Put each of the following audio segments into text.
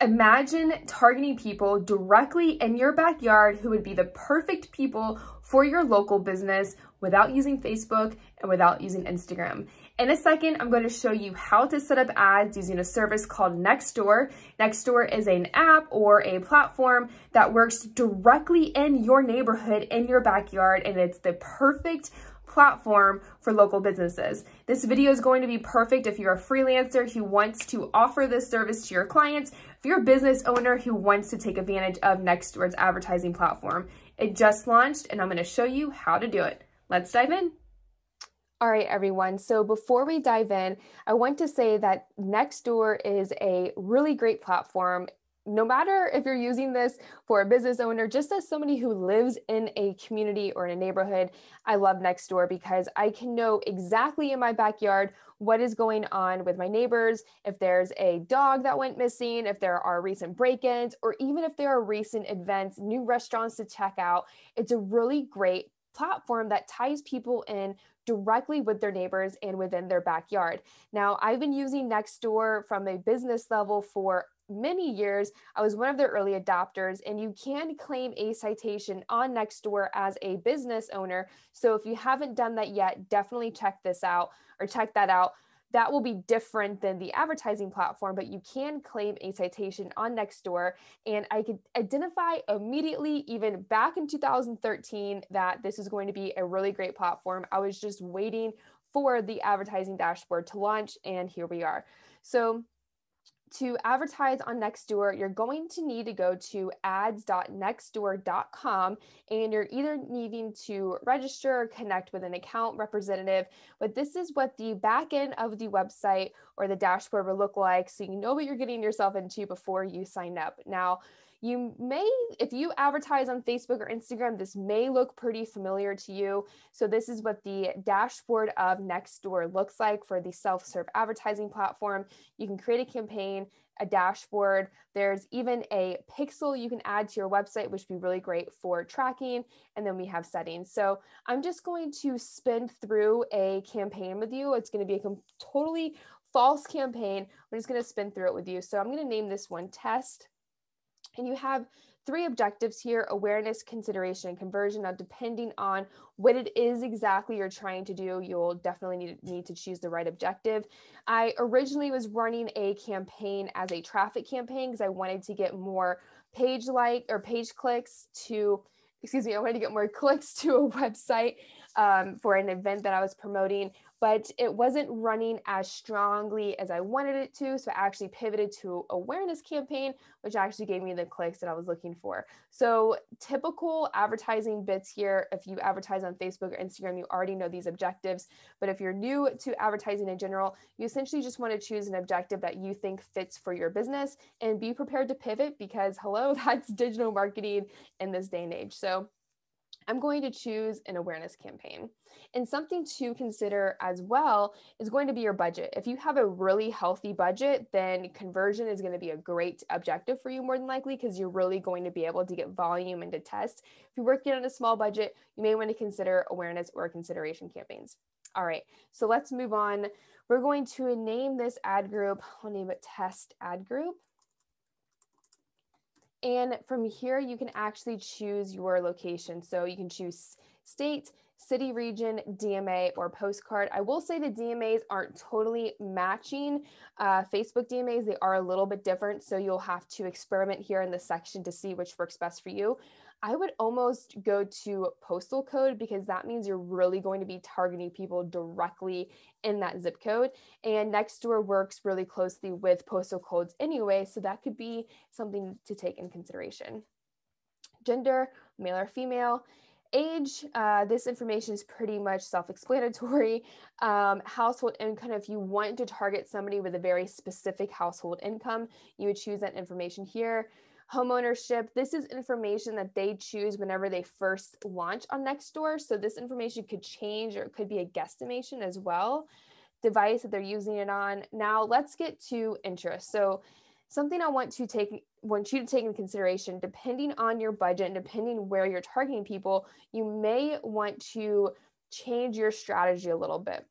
Imagine targeting people directly in your backyard who would be the perfect people for your local business without using Facebook and without using Instagram. In a second, I'm going to show you how to set up ads using a service called Nextdoor. Nextdoor is an app or a platform that works directly in your neighborhood, in your backyard, and it's the perfect platform for local businesses. This video is going to be perfect if you're a freelancer who wants to offer this service to your clients, if you're a business owner who wants to take advantage of Nextdoor's advertising platform. It just launched and I'm going to show you how to do it. Let's dive in. All right, everyone. So before we dive in, I want to say that Nextdoor is a really great platform. No matter if you're using this for a business owner, just as somebody who lives in a community or in a neighborhood, I love Nextdoor because I can know exactly in my backyard what is going on with my neighbors, if there's a dog that went missing, if there are recent break-ins, or even if there are recent events, new restaurants to check out. It's a really great platform that ties people in directly with their neighbors and within their backyard. Now, I've been using Nextdoor from a business level for many years. I was one of the early adopters, and you can claim a citation on Nextdoor as a business owner. So if you haven't done that yet, definitely check this out or check that out. That will be different than the advertising platform, but you can claim a citation on Nextdoor. And I could identify immediately, even back in 2013, that this is going to be a really great platform. I was just waiting for the advertising dashboard to launch, and here we are. So to advertise on Nextdoor, you're going to need to go to ads.nextdoor.com, and you're either needing to register or connect with an account representative, but this is what the back end of the website or the dashboard will look like, so you know what you're getting yourself into before you sign up. Now, you may, if you advertise on Facebook or Instagram, this may look pretty familiar to you. So this is what the dashboard of Nextdoor looks like for the self-serve advertising platform. You can create a campaign, a dashboard. There's even a pixel you can add to your website, which would be really great for tracking. And then we have settings. So I'm just going to spin through a campaign with you. It's going to be a totally false campaign. I'm just going to spin through it with you. So I'm going to name this one Test. And you have three objectives here: awareness, consideration, and conversion. Now, depending on what it is exactly you're trying to do, you'll definitely need to choose the right objective. I originally was running a campaign as a traffic campaign because I wanted to get more page clicks to, I wanted to get more clicks to a website for an event that I was promoting, but it wasn't running as strongly as I wanted it to. So I actually pivoted to awareness campaign, which actually gave me the clicks that I was looking for. So typical advertising bits here. If you advertise on Facebook or Instagram, you already know these objectives. But if you're new to advertising in general, you essentially just want to choose an objective that you think fits for your business and be prepared to pivot because hello, that's digital marketing in this day and age. So I'm going to choose an awareness campaign. And something to consider as well is going to be your budget. If you have a really healthy budget, then conversion is going to be a great objective for you more than likely because you're really going to be able to get volume and to test. If you're working on a small budget, you may want to consider awareness or consideration campaigns. All right, so let's move on. We're going to name this ad group. I'll name it Test Ad Group. And from here, you can actually choose your location. So you can choose state, city, region, DMA, or postcard. I will say the DMAs aren't totally matching Facebook DMAs. They are a little bit different. So you'll have to experiment here in this section to see which works best for you. I would almost go to postal code because that means you're really going to be targeting people directly in that zip code. And Nextdoor works really closely with postal codes anyway, so that could be something to take in consideration. Gender, male or female. Age, this information is pretty much self-explanatory. Household income, if you want to target somebody with a very specific household income, you would choose that information here. Homeownership, this is information that they choose whenever they first launch on Nextdoor. So this information could change or it could be a guesstimation as well. Device that they're using it on. Now let's get to interest. So something I want you to take in consideration, depending on your budget and depending where you're targeting people, you may want to change your strategy a little bit.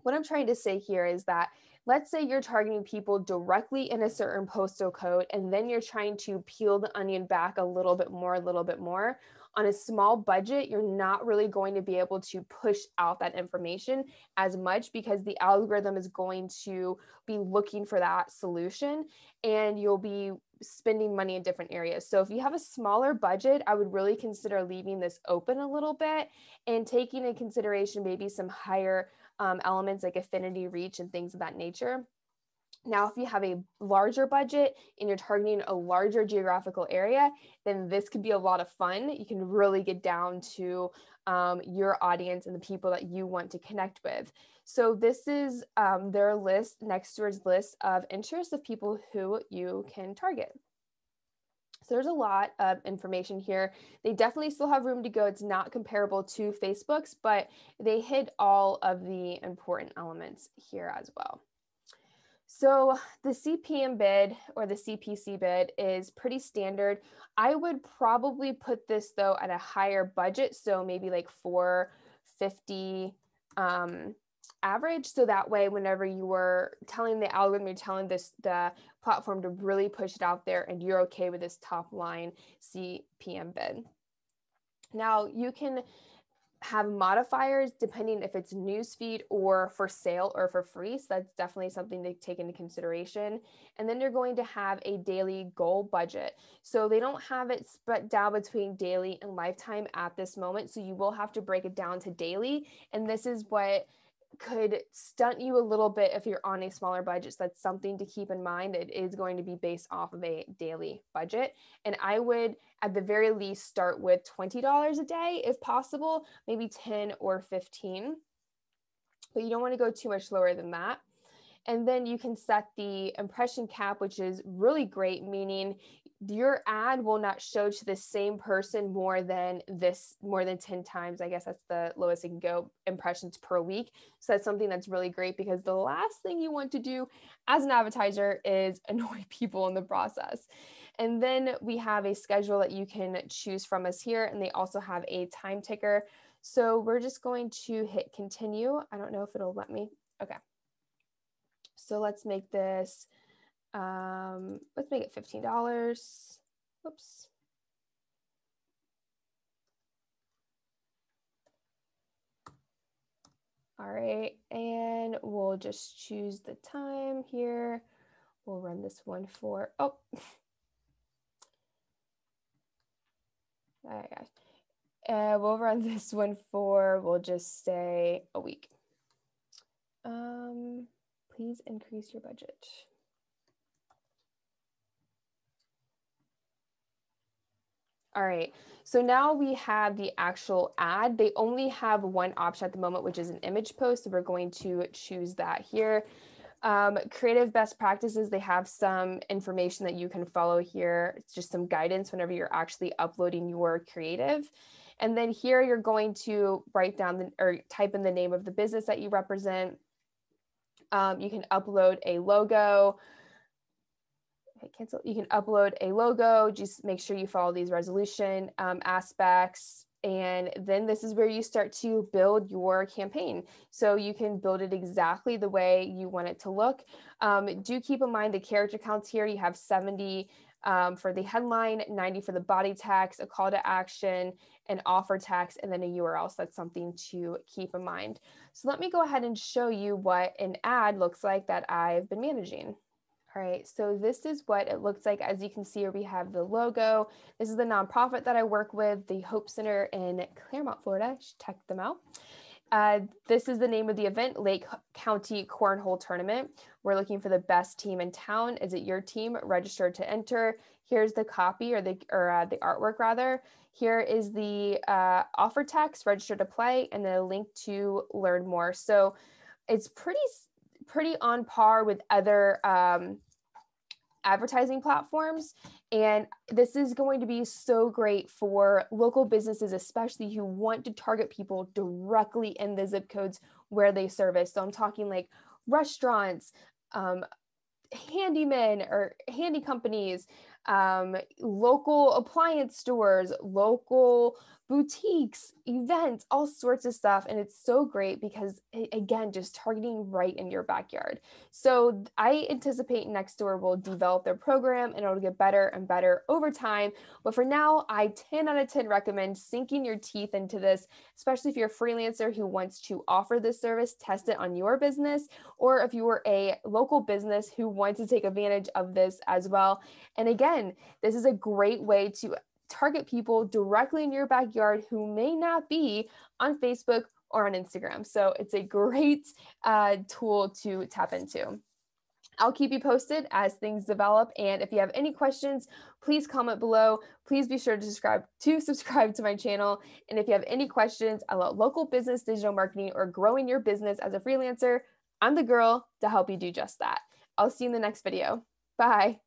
What I'm trying to say here is that Let's say you're targeting people directly in a certain postal code, and then you're trying to peel the onion back a little bit more. On a small budget, you're not really going to be able to push out that information as much because the algorithm is going to be looking for that solution, and you'll be spending money in different areas. So if you have a smaller budget, I would really consider leaving this open a little bit and taking into consideration maybe some higher elements like affinity, reach, and things of that nature. Now, if you have a larger budget and you're targeting a larger geographical area, then this could be a lot of fun. You can really get down to your audience and the people that you want to connect with. So this is their list, Nextdoor's list of interests of people who you can target. So there's a lot of information here. They definitely still have room to go. It's not comparable to Facebook's, but they hit all of the important elements here as well. So the CPM bid or the CPC bid is pretty standard. I would probably put this though at a higher budget. So maybe like $450 average. So that way, whenever you were telling the algorithm, you're telling the platform to really push it out there and you're okay with this top line CPM bid. Now you can have modifiers depending if it's newsfeed or for sale or for free. So that's definitely something to take into consideration. And then you're going to have a daily goal budget. So they don't have it split down between daily and lifetime at this moment. So you will have to break it down to daily. And this is what could stunt you a little bit if you're on a smaller budget. So that's something to keep in mind. It is going to be based off of a daily budget. And I would, at the very least, start with $20 a day if possible, maybe 10 or 15. But you don't want to go too much lower than that. And then you can set the impression cap, which is really great, meaning your ad will not show to the same person more than 10 times. I guess that's the lowest it can go, impressions per week. So that's something that's really great because the last thing you want to do as an advertiser is annoy people in the process. And then we have a schedule that you can choose from us here. And they also have a time ticker. So we're just going to hit continue. I don't know if it'll let me. Okay. So let's make this, let's make it $15. Whoops. All right, and we'll just choose the time here. We'll run this one for, oh. All right, guys. We'll run this one for, we'll just say a week. Please increase your budget. All right, so now we have the actual ad. They only have one option at the moment, which is an image post. So we're going to choose that here. Creative best practices, they have some information that you can follow here. It's just some guidance whenever you're actually uploading your creative. And then here you're going to write down or type in the name of the business that you represent. You can upload a logo. Okay, cancel. You can upload a logo. Just make sure you follow these resolution aspects. And then this is where you start to build your campaign. So you can build it exactly the way you want it to look. Do keep in mind the character counts here. You have 70 for the headline, 90 for the body text, a call to action, an offer text, and then a URL. So that's something to keep in mind. So let me go ahead and show you what an ad looks like that I've been managing. All right, so this is what it looks like. As you can see here, we have the logo. This is the nonprofit that I work with, the Hope Center in Claremont, Florida. You should check them out. This is the name of the event, Lake County Cornhole Tournament. We're looking for the best team in town. Is it your team? Register to enter. Here's the copy or the artwork rather. Here is the offer text, register to play, and then a link to learn more. So it's pretty on par with other advertising platforms. And this is going to be so great for local businesses, especially who want to target people directly in the zip codes where they service. So I'm talking like restaurants, handymen or handy companies, local appliance stores, local boutiques, events, all sorts of stuff. And it's so great because, again, just targeting right in your backyard. So I anticipate Nextdoor will develop their program and it'll get better and better over time. But for now, I 10 out of 10 recommend sinking your teeth into this, especially if you're a freelancer who wants to offer this service, test it on your business, or if you are a local business who wants to take advantage of this as well. And again, this is a great way to target people directly in your backyard who may not be on Facebook or on Instagram. So it's a great tool to tap into. I'll keep you posted as things develop. And if you have any questions, please comment below. Please be sure to subscribe to my channel. And if you have any questions about local business digital marketing or growing your business as a freelancer, I'm the girl to help you do just that. I'll see you in the next video. Bye.